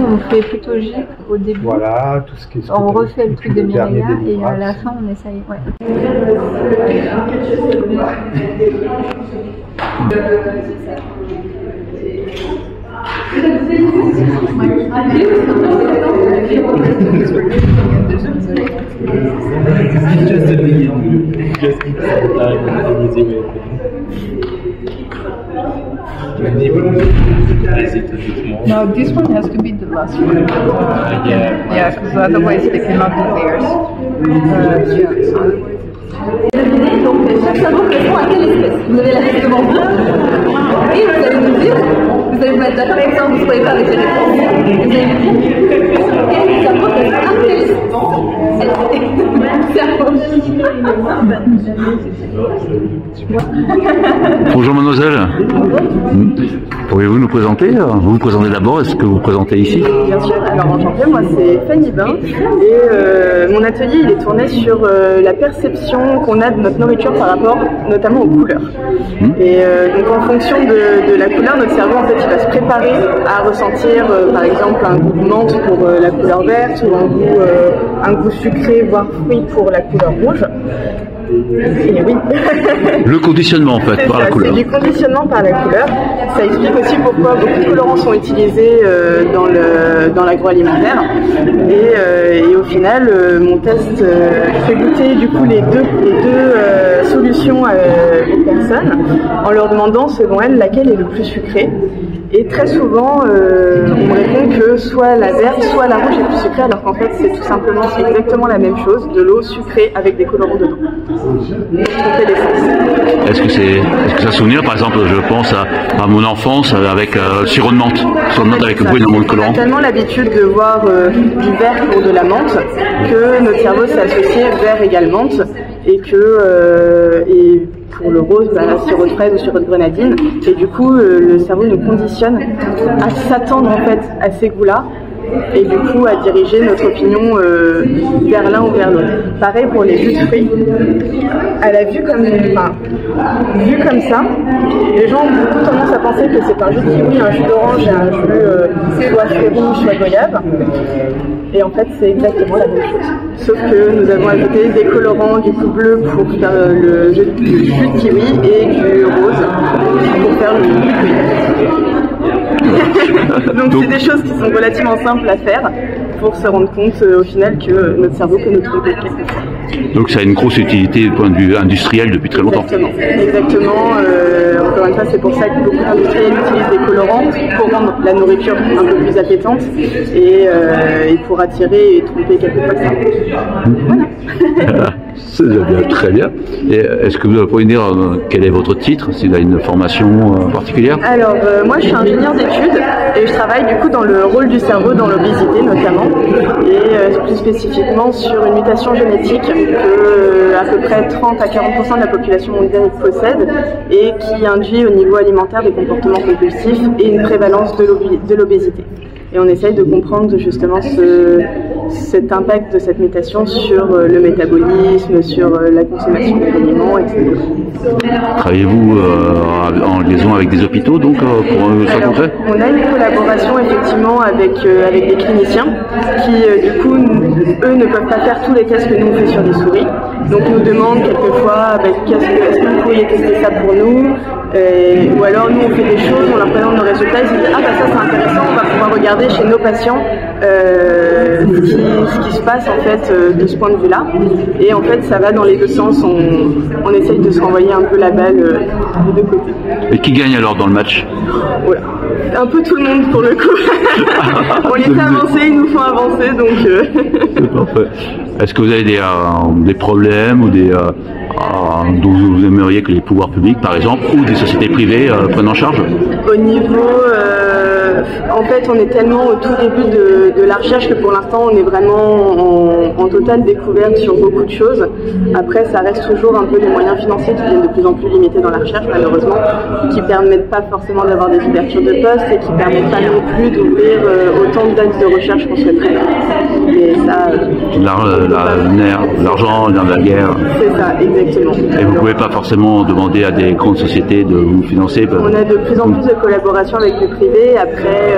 on fait plutôt J au début. Voilà, tout ce qui est. On refait le truc de Mireia et à la fin on essaye. Ouais. No, this one has to be the last one. Yeah, because otherwise they cannot do theirs. Donc chaque savon correspond à quelle espèce? Vous avez la liste devant vous et vous allez nous dire, vous allez vous mettre d'accord comme ça, vous ne trouvez pas avec les réponses. Vous allez me dire quel savon correspond à quelle espèce. Bonjour mademoiselle. Pourriez-vous nous présenter? Vous vous présentez d'abord, est-ce que vous vous présentez ici? Bien sûr, alors enchantée, moi c'est Fanny Bain et mon atelier il est tourné sur la perception qu'on a de notre nourriture par rapport notamment aux couleurs. Et donc en fonction de la couleur, notre cerveau en fait il va se préparer à ressentir par exemple un goût de menthe pour la couleur verte ou un goût sucré voire fruit pour la couleur rouge. Et oui. Le conditionnement en fait par la couleur. C'est du conditionnement par la couleur. Ça explique aussi pourquoi beaucoup de colorants sont utilisés dans l'agroalimentaire. Et au final, mon test fait goûter du coup les deux solutions aux personnes en leur demandant selon elles laquelle est le plus sucré. Et très souvent, on me répond que soit la verte, soit la rouge est plus sucrée, alors qu'en fait c'est tout simplement exactement la même chose, de l'eau sucrée avec des colorants dedans. Est-ce que ça souvenir, par exemple, je pense à mon enfance avec sirop de menthe avec énormément de colorants. On a tellement l'habitude de voir du vert pour de la menthe que notre cerveau s'est associé vert égale menthe et que pour le rose, sirop de fraise ou sirop de grenadine. Et du coup, le cerveau nous conditionne à s'attendre en fait à ces goûts-là et du coup à diriger notre opinion vers l'un ou vers l'autre. Pareil pour les jus de fruits. À la vue comme ça, les gens ont beaucoup tendance à penser que c'est un jus de kiwi, un jus d'orange et un jus soit fruits rouges, soit goyave. Et en fait, c'est exactement la même chose. Sauf que nous avons ajouté des colorants du coup bleu pour faire le jus de kiwi et du rose pour faire le jus de kiwi. Donc c'est des choses qui sont relativement simples à faire pour se rendre compte au final que notre cerveau peut nous tromper quelquefois. Donc ça a une grosse utilité du point de vue industriel depuis très longtemps. Exactement. Encore une fois, c'est pour ça que beaucoup d'industriels utilisent des colorants pour rendre la nourriture un peu plus appétante et pour attirer et tromper quelquefois ça. Voilà. C'est bien, très bien. Et est-ce que vous pourriez dire quel est votre titre, s'il a une formation particulière? Alors, moi je suis ingénieure d'études et je travaille du coup dans le rôle du cerveau dans l'obésité notamment et plus spécifiquement sur une mutation génétique que à peu près 30 à 40% de la population mondiale possède et qui induit au niveau alimentaire des comportements compulsifs et une prévalence de l'obésité. Et on essaye de comprendre justement cet impact de cette mutation sur le métabolisme, sur la consommation d'aliments, etc. Travaillez-vous en liaison avec des hôpitaux donc pour ça? Alors, on a une collaboration effectivement avec des cliniciens qui du coup eux ne peuvent pas faire tous les tests que nous on fait sur des souris. Donc nous demandent quelquefois est-ce que vous pourriez tester ça pour nous, ou alors nous on fait des choses, on leur présente nos résultats, ils se disent ah bah ça c'est intéressant, on va pouvoir regarder chez nos patients ce qui se passe en fait de ce point de vue là, et en fait ça va dans les deux sens, on essaye de se renvoyer un peu la balle des deux côtés. Et qui gagne alors dans le match? Voilà. Un peu tout le monde pour le coup. On les fait avancer, ils nous font avancer donc. C'est parfait. Est-ce que vous avez des problèmes ou dont vous aimeriez que les pouvoirs publics, par exemple, ou des sociétés privées prennent en charge? Au niveau, en fait, on est tellement au tout début de la recherche que pour l'instant, on est vraiment en totale découverte sur beaucoup de choses. Après, ça reste toujours un peu les moyens financiers qui viennent de plus en plus limités dans la recherche, malheureusement, qui permettent pas forcément d'avoir des ouvertures de postes et qui permettent pas non plus d'ouvrir autant de dates de recherche qu'on souhaiterait. mais ça... L'argent, de la guerre. C'est ça, exactement. Et vous ne pouvez pas forcément demander à des grandes sociétés de vous financer. On a de plus en plus de collaborations avec le privé. Après,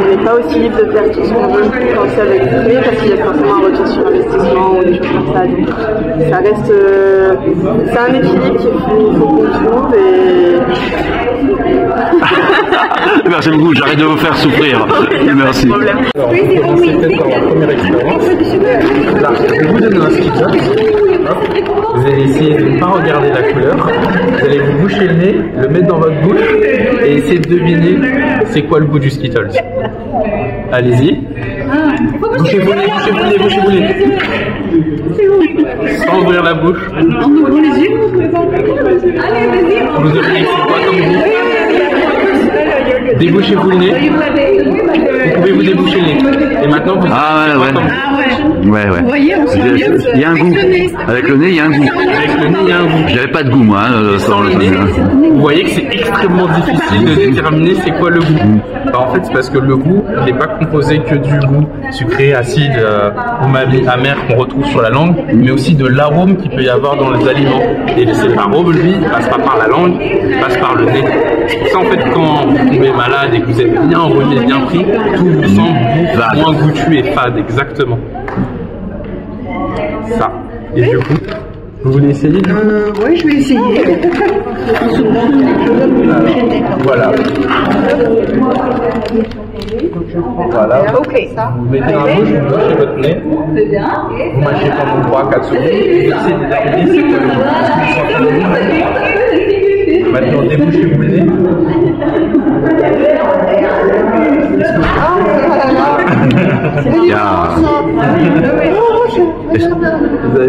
on n'est pas aussi libre de faire tout ce qu'on veut penser avec le privé parce qu'il y a forcément un retour sur investissement ou des choses comme ça. Donc, ça reste... c'est un équilibre qu'il faut qu'on trouve et... Merci beaucoup, j'arrête de vous faire souffrir. Merci. Alors, c'était dans la première expérience. Là, je vais vous donner un sticker. Vous allez essayer de ne pas regarder la couleur. Vous allez vous boucher le nez, le mettre dans votre bouche et essayer de deviner c'est quoi le goût du Skittles. Allez-y. Bouchez-vous le nez, bouchez-vous le nez, bouchez-vous le nez. Sans ouvrir la bouche. En ouvrant les yeux. Vous devinez c'est quoi comme goût? Débouchez-vous le nez. Vous pouvez vous déboucher le nez. Et maintenant vous... Ouais. Vous voyez, il y a un goût. Avec le nez, il y a un goût. Avec le nez, il y a un goût. J'avais pas de goût, moi. Sans le nez, vous voyez que c'est extrêmement difficile de déterminer c'est quoi le goût. Bah, en fait, c'est parce que le goût, il n'est pas composé que du goût sucré, acide ou amer qu'on retrouve sur la langue, mais aussi de l'arôme qu'il peut y avoir dans les aliments. Et cet arôme, lui, il passe pas par la langue, il passe par le nez. C'est ça, en fait, quand vous tombez malade et que vous êtes bien enrhumé, bien pris, tout vous semble moins goûtu et fade, exactement. Ça. Et du coup, vous voulez essayer du coup? Oui, je vais essayer. Voilà. Voilà. Ok. Vous mettez un bouche, vous bouchez votre nez. Vous mâchez pendant 3-4 secondes. Vous essayez de déterminer c'est quoi le goût. Maintenant, débouchez-vous le nez.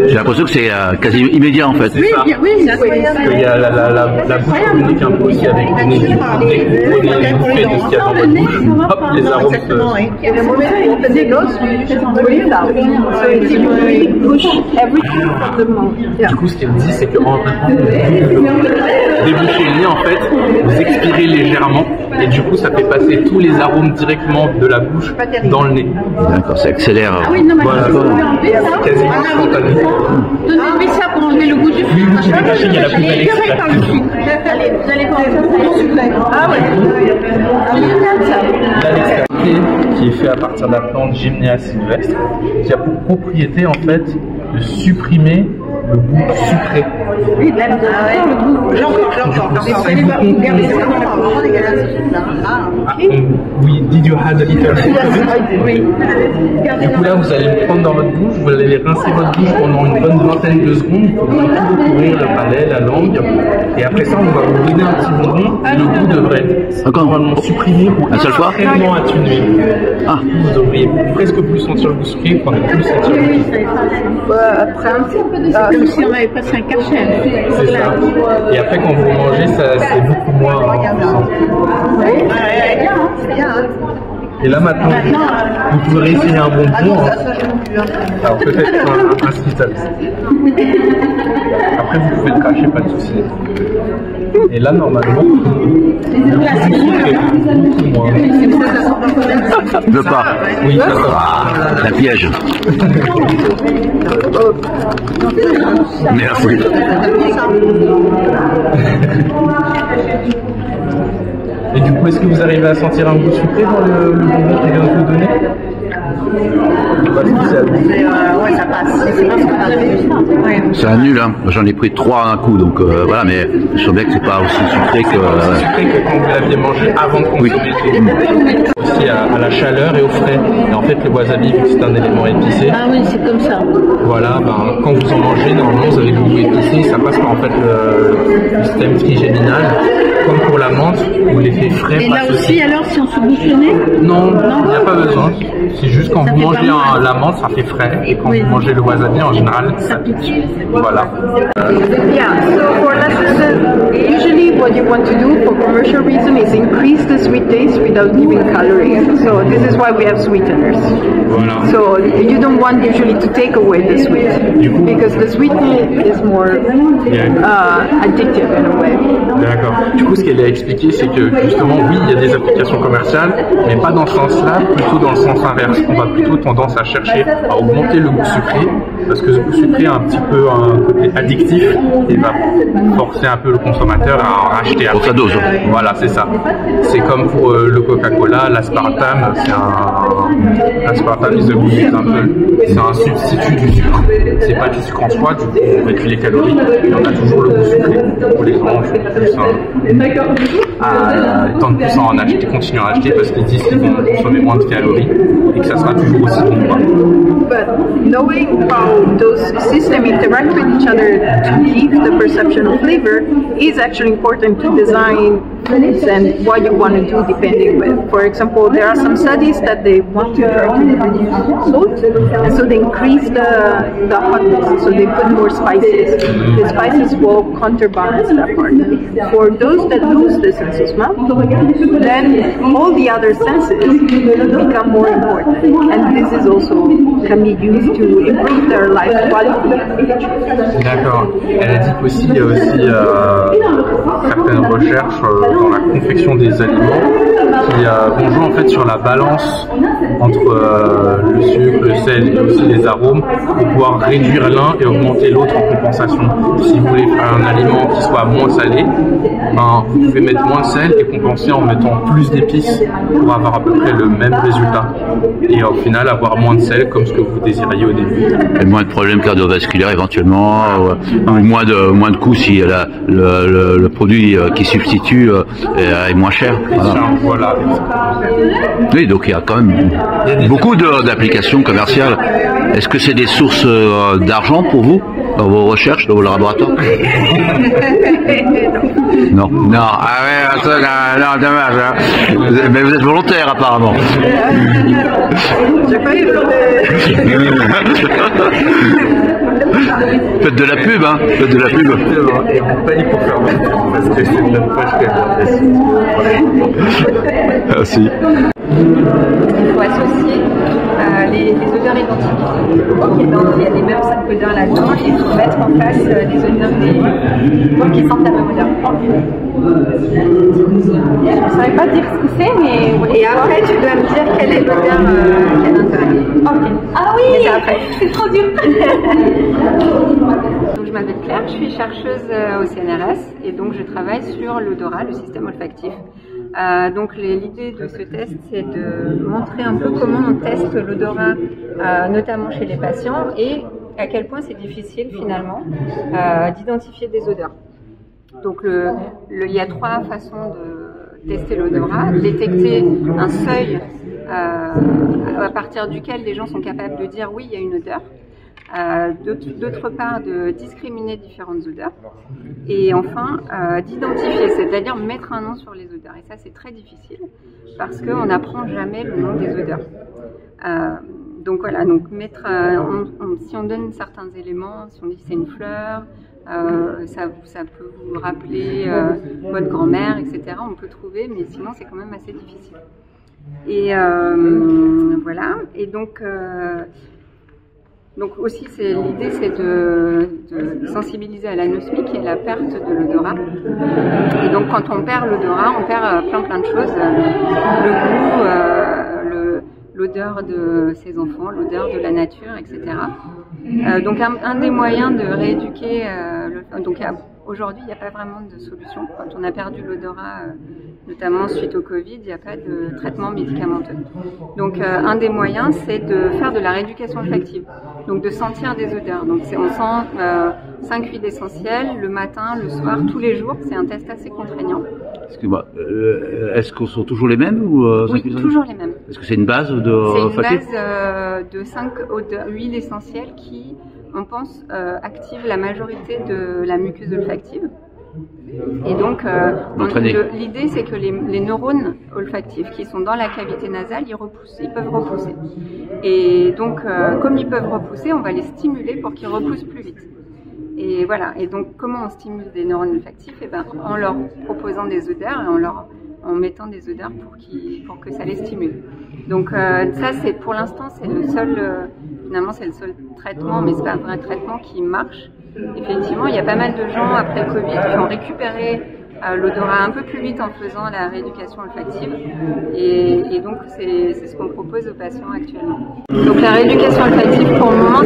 J'ai l'impression que c'est quasi immédiat en fait. C'est ça. Oui, parce qu'il y a la bouche communique un peu aussi avec le nez. Dès que vous prenez une bouffée de ce qu'il y a dans votre bouche, hop, les arômes se... Du coup, ce qu'elle dit, c'est qu'en débouchez le nez, en fait, vous expirez légèrement et du coup, ça fait passer tous les arômes directement de la bouche dans le nez. D'accord, ça accélère. Voilà, c'est quasiment instantané. Donnez-lui ça pour enlever le goût du sucre. Oui, vous pouvez cacher, il y a la poubelle exprès. Vous allez voir ça. Ah ouais. Qui est fait à partir de la plante Gymnea sylvestre, qui a pour propriété en fait de supprimer le goût sucré. Oui, le goût. Oui, did you have a little sip of it? Oui. Du coup là, vous allez le prendre dans votre bouche, vous allez rincer votre bouche pendant une bonne vingtaine de secondes pour tout recouvrir le palais, la langue. Et après ça, on va vous donner un petit bonbon. Le goût devrait être normalement supprimé ou extrêmement atténué. Ah. Vous devriez presque plus sentir le goût sucré, qu'on ne plus sentir le goût sucré. Comme si on avait passé un cachet. C'est ça. Et après, quand vous mangez, c'est beaucoup moins puissant. Et là maintenant, vous pouvez essayer un bonbon. Alors peut-être un Skittles. Après, vous pouvez le cracher, pas de souci. Et là, normalement, le goût sucré, beaucoup moins. Je veux pas. Oui, ça va. La piège. Merci. Et du coup, est-ce que vous arrivez à sentir un goût sucré dans le bonbon qu'il vient de vous donner? Ouais, ça passe. C'est un nul, hein. J'en ai pris 3 d'un coup, donc voilà, mais je sens bien que c'est pas aussi sucré que... aussi sucré que quand vous l'aviez mangé avant de consommer. Aussi à la chaleur et au frais. Et en fait, le wasabi, vu que c'est un élément épicé. Ah oui, c'est comme ça. Voilà, ben, quand vous en mangez, normalement, vous avez le goût épicé, ça passe par en fait le système trigéminal, comme pour la menthe, où l'effet frais passe. Et là aussi, alors, si on se bouche le nez? Non, il n'y a pas besoin. C'est juste quand vous mangez la menthe, ça fait frais, et quand vous mangez le wasabi, en général, ça pique. Voilà. Yeah, so for lessons, usually what you want to do for commercial reason is increase the sweet taste without giving calories. So this is why we have sweeteners. Voilà. So you don't want usually to take away the sweet because the sweetness is more addictive in a way. D'accord. Du coup, ce qu'elle a expliqué, c'est que justement, oui, il y a des applications commerciales, mais pas dans ce sens-là, plutôt dans le sens inverse. On va plutôt tendance à chercher à augmenter le goût sucré, parce que ce goût sucré a un petit peu un côté addictif et va forcer un peu le consommateur à en racheter après. Pour sa dose. Voilà, c'est ça. C'est comme pour le Coca-Cola, l'aspartame, l'aspartame c'est un substitut du sucre. C'est pas du sucre en soi, du coup on réduit les calories, mais on a toujours le goût sucré. Pour les gens, ils tentent plus à en acheter, continuent à acheter parce qu'ils disent qu'ils vont consommer moins de calories et que ça sera toujours aussi bon. But knowing how those systems interact with each other to give the perception of flavor is actually important to design foods and what you want to do depending with. For example, there are some studies that they want to try to reduce salt, and so they increase the hotness, so they put more spices. The spices will counterbalance that part. For those that lose the sense of smell, then all the other senses become more important, and this is also can be used to improve their life quality. D'accord. Elle a dit qu'aussi il y a aussi certaines recherches dans la confection des aliments qui vont jouer en fait sur la balance entre le sucre, le sel et aussi les arômes pour pouvoir réduire l'un et augmenter l'autre en compensation. Si vous voulez faire un aliment qui soit moins salé, ben, vous pouvez mettre moins de sel et compenser en mettant plus d'épices pour avoir à peu près le même résultat. Et au final avoir moins de sel comme ce que vous désiriez au début. Et moins de problèmes cardiovasculaires éventuellement, ou moins de coûts si le produit qui substitue est moins cher. Voilà. Oui, donc il y a quand même beaucoup d'applications commerciales. Est-ce que c'est des sources d'argent pour vous dans vos recherches, dans vos laboratoires? Non. Ah ouais, non, dommage. Hein. Mais vous êtes volontaire apparemment. J'ai pas eu Faites de la pub, hein. Faites de la pub. Et on paye pour faire de la pub parce que c'est notre poche qui Ah si. Il faut associer les odeurs identiques. Donc il y a les mêmes 5 odeurs là-dedans et il faut mettre en face les odeurs qui sentent la même odeur. Je ne saurais pas dire ce que c'est, mais... Et après, tu dois me dire quelle est l'odeur qui a l'intérieur. Ok. Ah oui, c'est trop dur. Donc, je m'appelle Claire, je suis chercheuse au CNRS et donc je travaille sur l'odorat, le système olfactif. Donc l'idée de ce test, c'est de montrer un peu comment on teste l'odorat, notamment chez les patients, et à quel point c'est difficile finalement d'identifier des odeurs. Donc il y a 3 façons de tester l'odorat. Détecter un seuil à partir duquel les gens sont capables de dire oui, il y a une odeur. D'autre part, de discriminer différentes odeurs. Et enfin, d'identifier, c'est-à-dire mettre un nom sur les odeurs. Et ça, c'est très difficile parce qu'on n'apprend jamais le nom des odeurs. Donc voilà, donc si on donne certains éléments, si on dit que c'est une fleur, ça peut vous rappeler votre grand-mère, etc. On peut trouver, mais sinon c'est quand même assez difficile. Et voilà, et donc aussi l'idée c'est de sensibiliser à l'anosmie qui est la perte de l'odorat. Et donc quand on perd l'odorat, on perd plein de choses, le goût, l'odeur de ses enfants, l'odeur de la nature, etc. Donc un des moyens de rééduquer, aujourd'hui il n'y a pas vraiment de solution. Quand on a perdu l'odorat, notamment suite au Covid, il n'y a pas de traitement médicamenteux. Donc un des moyens c'est de faire de la rééducation olfactive, donc de sentir des odeurs. Donc on sent 5 huiles essentielles le matin, le soir, tous les jours. C'est un test assez contraignant. Excuse-moi, est-ce que ce sont toujours les mêmes ou Oui, toujours les mêmes. Est-ce que c'est une base de olfactive? C'est une base de 5 huiles essentielles qui, on pense, activent la majorité de la muqueuse olfactive. Et donc, l'idée, c'est que les neurones olfactifs qui sont dans la cavité nasale, ils peuvent repousser. Et donc, comme ils peuvent repousser, on va les stimuler pour qu'ils repoussent plus vite. Et voilà. Et donc, comment on stimule des neurones olfactifs? Et ben, en leur proposant des odeurs et en mettant des odeurs pour que ça les stimule. Donc, ça, pour l'instant, c'est le seul, finalement, c'est le seul traitement, mais c'est pas un vrai traitement qui marche. Effectivement, il y a pas mal de gens après le Covid qui ont récupéré l'odorat un peu plus vite en faisant la rééducation olfactive. Et donc, c'est ce qu'on propose aux patients actuellement. Donc, la rééducation olfactive, pour le moment,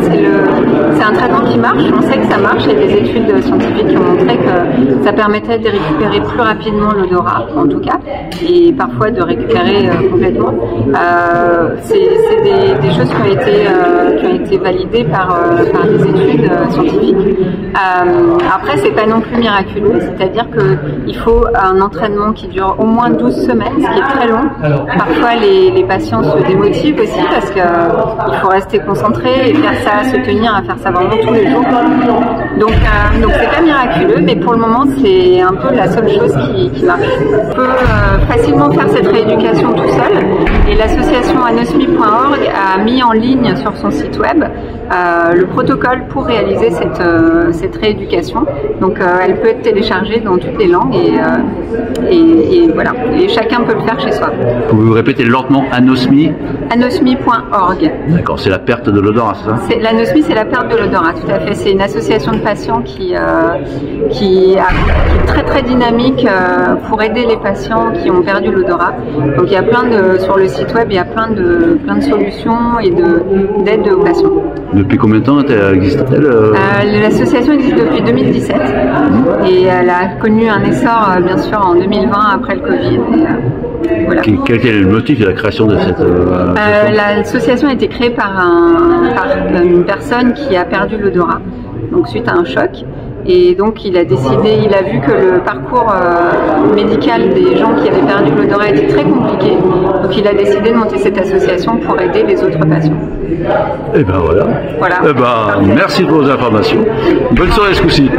c'est un traitement qui marche. On sait que ça marche. Il y a des études scientifiques qui ont montré que ça permettait de récupérer plus rapidement l'odorat, en tout cas, et parfois de récupérer complètement. C'est des choses qui ont été validées par des études scientifiques. Après, c'est pas non plus miraculeux, c'est-à-dire qu'il faut un entraînement qui dure au moins 12 semaines, ce qui est très long. Parfois, les patients se démotivent aussi parce qu'il faut rester concentré et faire ça, se tenir à faire ça vraiment tous les jours. Donc c'est pas miraculeux, mais pour le moment, c'est un peu la seule chose qui marche. On peut facilement faire cette rééducation tout seul, et l'association anosmi.org a mis en ligne sur son site web le protocole pour réaliser cette rééducation. Donc elle peut être téléchargée dans toutes les langues et voilà. Et chacun peut le faire chez soi. Pouvez-vous répéter lentement anosmi? Anosmi.org. D'accord, c'est la perte de l'odorat, c'est ça? L'anosmie, c'est la perte de l'odorat, tout à fait. C'est une association de patients qui est très très dynamique pour aider les patients qui ont perdu l'odorat. Donc il y a sur le site web, il y a plein de solutions et d'aide aux patients. Depuis combien de temps existe-t-elle? L'association existe depuis 2017 et elle a connu un essor bien sûr en 2020 après le Covid. Et, voilà. Quel était le motif de la création de cette l'association a été créée par une personne qui a perdu l'odorat, donc suite à un choc. Et donc il a vu que le parcours médical des gens qui avaient perdu l'odorat était très compliqué. Donc il a décidé de monter cette association pour aider les autres patients. Et ben voilà. Eh ben, merci pour vos informations. Bonne soirée ce coup-ci.